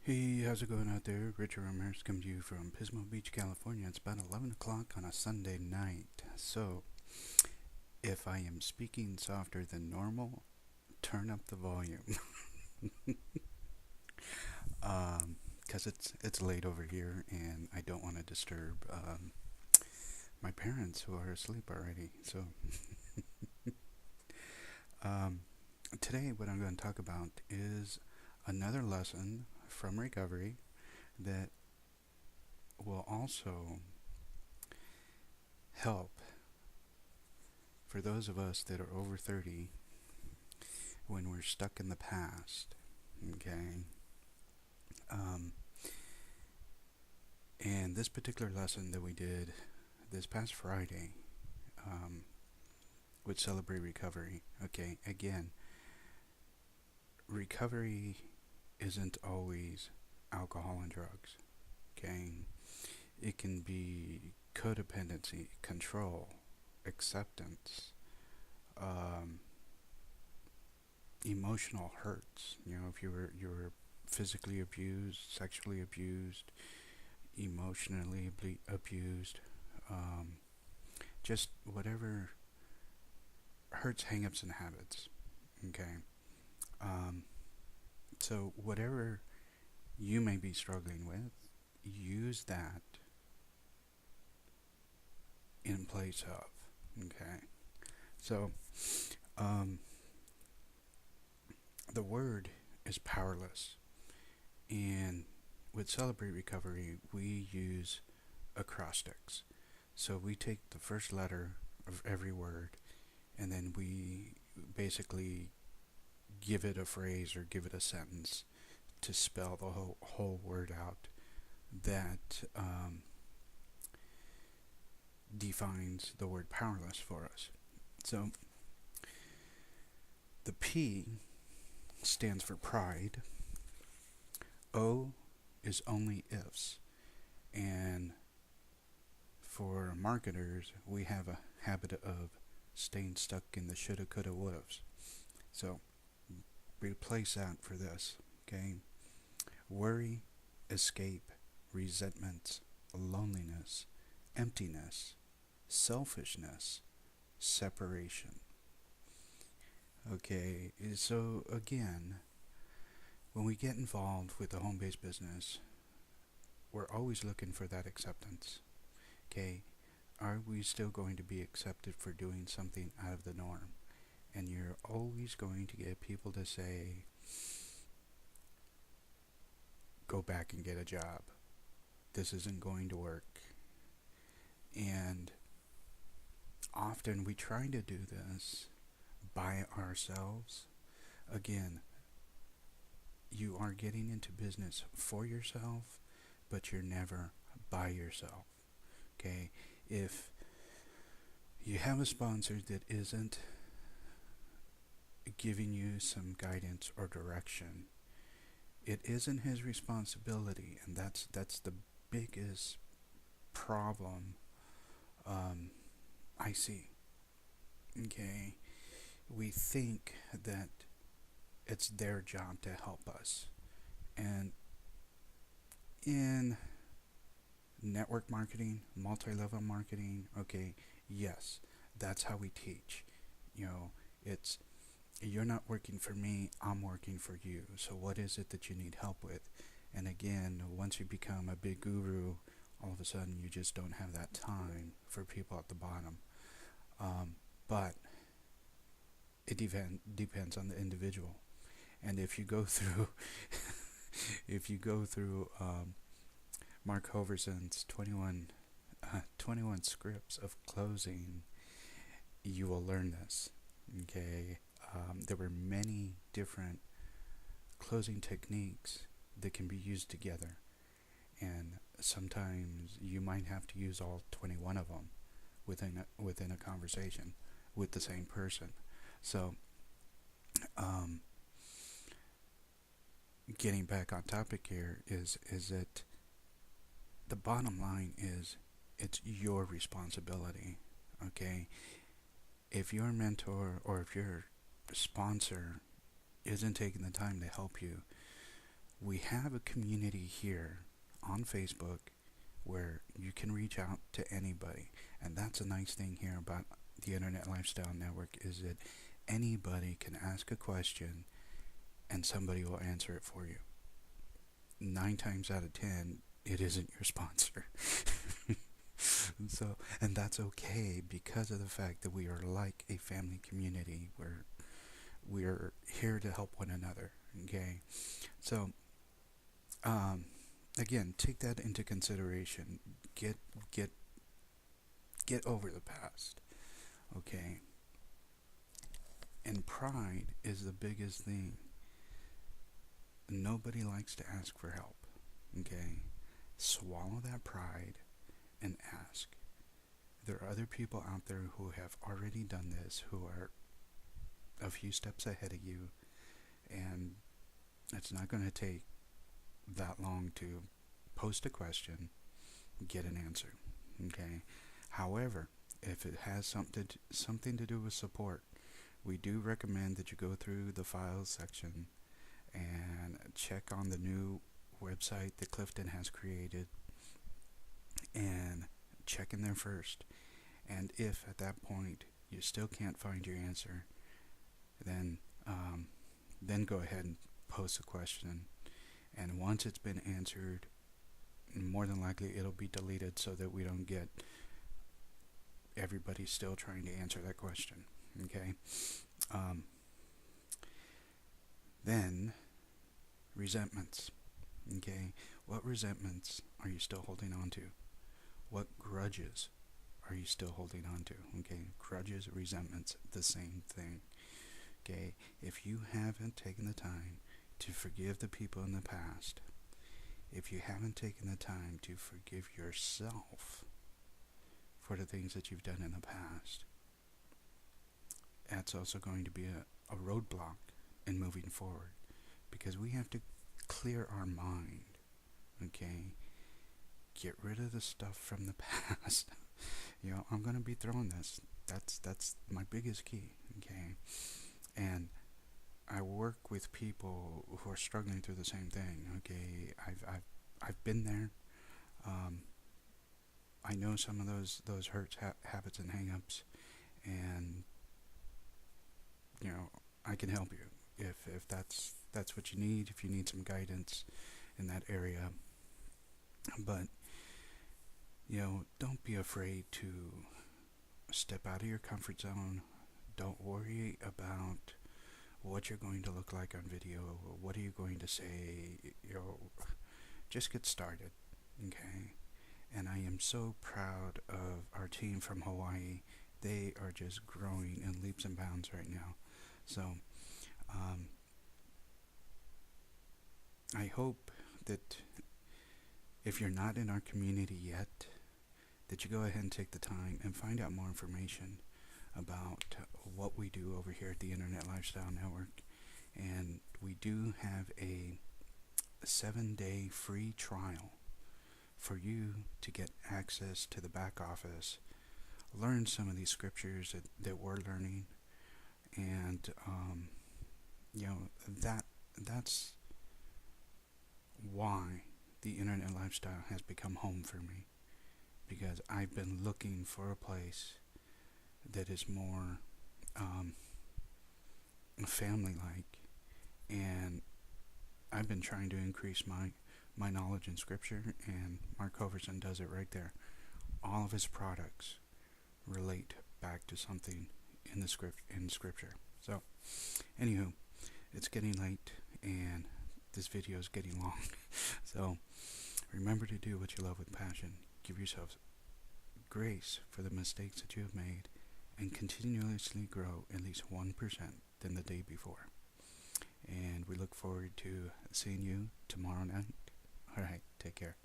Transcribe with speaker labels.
Speaker 1: Hey, how's it going out there? Richard Ramirez coming to you from Pismo Beach, California. It's about 11 o'clock on a Sunday night. So, if I am speaking softer than normal, turn up the volume. Because it's late over here and I don't want to disturb my parents who are asleep already. So, um, today what I'm going to talk about is another lesson from recovery that will also help for those of us that are over 30 when we're stuck in the past. Okay. Um, and this particular lesson that we did this past Friday um, would celebrate recovery. Okay, again, recovery isn't always alcohol and drugs. Okay, it can be codependency, control, acceptance, um, emotional hurts. You know, if you were physically abused, sexually abused, emotionally abused, um, just whatever hurts, hangups, and habits. Okay. Um, so whatever you may be struggling with, use that in place of. Okay. So um, the word is powerless, and with Celebrate Recovery, we use acrostics. So we take the first letter of every word, and then we basically give it a phrase or give it a sentence to spell the whole word out that defines the word powerless for us. So the P stands for pride. O is only ifs. And for marketers, we have a habit of staying stuck in the shoulda, coulda, wouldas. So replace that for this. Okay. Worry, escape, resentment, loneliness, emptiness, selfishness, separation. Okay, so again, when we get involved with the home based business, we're always looking for that acceptance. Okay, are we still going to be accepted for doing something out of the norm? And you're always going to get people to say, go back and get a job. This isn't going to work. And often we try to do this by ourselves. Again, you are getting into business for yourself, but you're never by yourself. Okay? If you have a sponsor that isn't giving you some guidance or direction, it isn't his responsibility, and that's the biggest problem I see. Okay? We think that it's their job to help us. And in network marketing, multi-level marketing, okay, yes, that's how we teach. You know, it's you're not working for me, I'm working for you. So what is it that you need help with? And again, once you become a big guru, all of a sudden you just don't have that time for people at the bottom. But it depends on the individual. And if you go through if you go through Mark Hoverson's 21 scripts of closing, you will learn this. Okay, there were many different closing techniques that can be used together, and sometimes you might have to use all 21 of them within a conversation with the same person. So, getting back on topic here is that the bottom line is it's your responsibility. Okay, if your mentor or if your sponsor isn't taking the time to help you, We have a community here on Facebook where you can reach out to anybody. And that's a nice thing here about the Internet Lifestyle Network, is that anybody can ask a question and somebody will answer it for you. 9 times out of 10, it isn't your sponsor. And that's okay, because of the fact that we are like a family community where we're here to help one another. Okay, so again, take that into consideration. Get get get over the past. Okay, and pride is the biggest thing. Nobody likes to ask for help. Okay, swallow that pride and ask. There are other people out there who have already done this, who are a few steps ahead of you, and it's not going to take that long to post a question, get an answer. Okay. However, if it has something to do with support, we do recommend that you go through the files section and check on the new website that Clifton has created, and check in there first. And if at that point you still can't find your answer, then go ahead and post a question. And once it's been answered, more than likely it'll be deleted so that we don't get everybody still trying to answer that question. Okay. Then resentments. Okay. What resentments are you still holding on to? What grudges are you still holding on to? Okay. Grudges, resentments, the same thing. Okay. If you haven't taken the time to forgive the people in the past, if you haven't taken the time to forgive yourself for the things that you've done in the past, that's also going to be a roadblock in moving forward, because we have to clear our mind. Okay, get rid of the stuff from the past. I'm going to be throwing this. That's my biggest key. Okay, and I work with people who are struggling through the same thing. Okay, I've been there. I know some of those hurts, habits, and hangups, and I can help you if that's what you need. If you need some guidance in that area, but don't be afraid to step out of your comfort zone. Don't worry about what you're going to look like on video. What are you going to say? Just get started. Okay. And I am so proud of our team from Hawaii. They are just growing in leaps and bounds right now. So I hope that if you're not in our community yet, that you go ahead and take the time and find out more information about what we do over here at the Internet Lifestyle Network. And we do have a 7-day free trial for you to get access to the back office, learn some of these scriptures that we're learning, and that's why the Internet Lifestyle has become home for me, because I've been looking for a place that is more family-like, and I've been trying to increase my knowledge in Scripture, and Mark Hoverson does it right there. All of his products relate back to something in Scripture. So, anywho, it's getting late, and this video is getting long. So, remember to do what you love with passion. Give yourself grace for the mistakes that you have made, and continuously grow at least 1% than the day before. And we look forward to seeing you tomorrow night. Alright, take care.